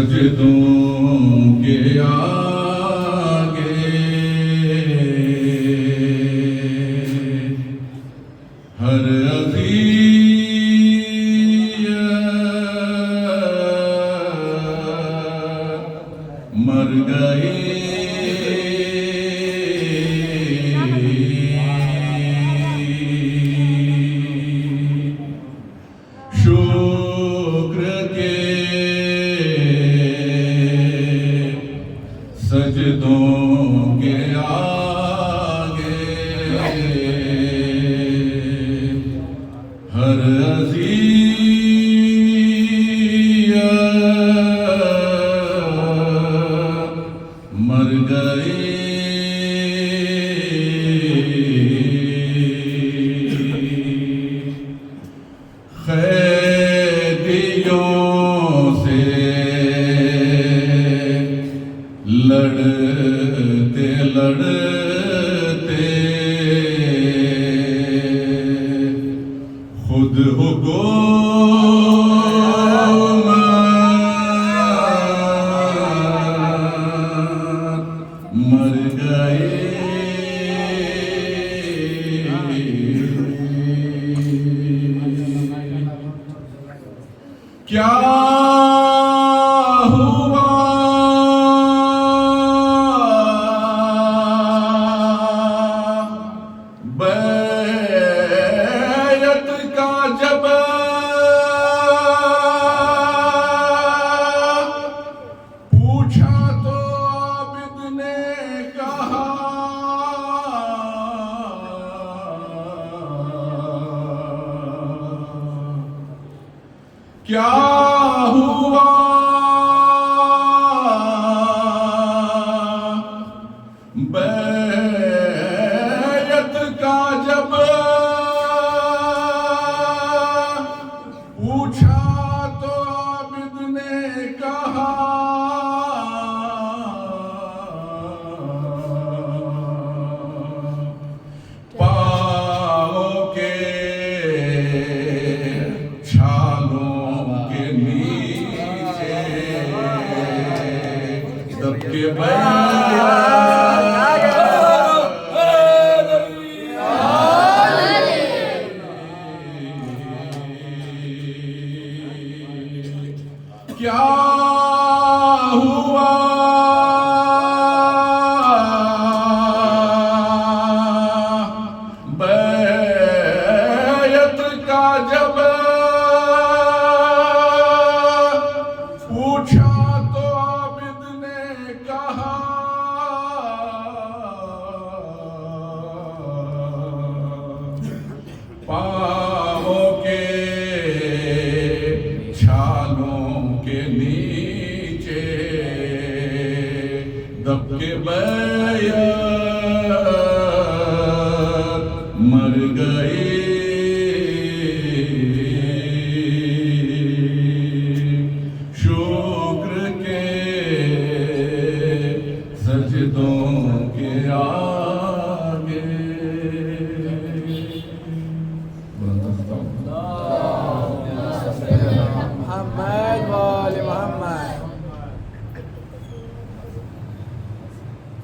सजदों के आगे हर अज़ियत मर गई। शुक्र के सजदों के आगे हर अज़ियत मर गई। कैदियों से लड़ते लड़ते खुद हुकूमत मर गए। क्या हुआ बैयत का जब पूछा तो आबिद ने कहा क्या हुआ बैयत का जब पूछा तो आबिद ने कहा पाँव के छालों के नीचे दबके क्या हुआ बैयत का जब पूछा तो आबिद ने कहा पाँवों के छालों के नीचे दबके बैयत मर गई। शुक्र के सजदों के आगे मोहम्मद वाले मोहम्मद।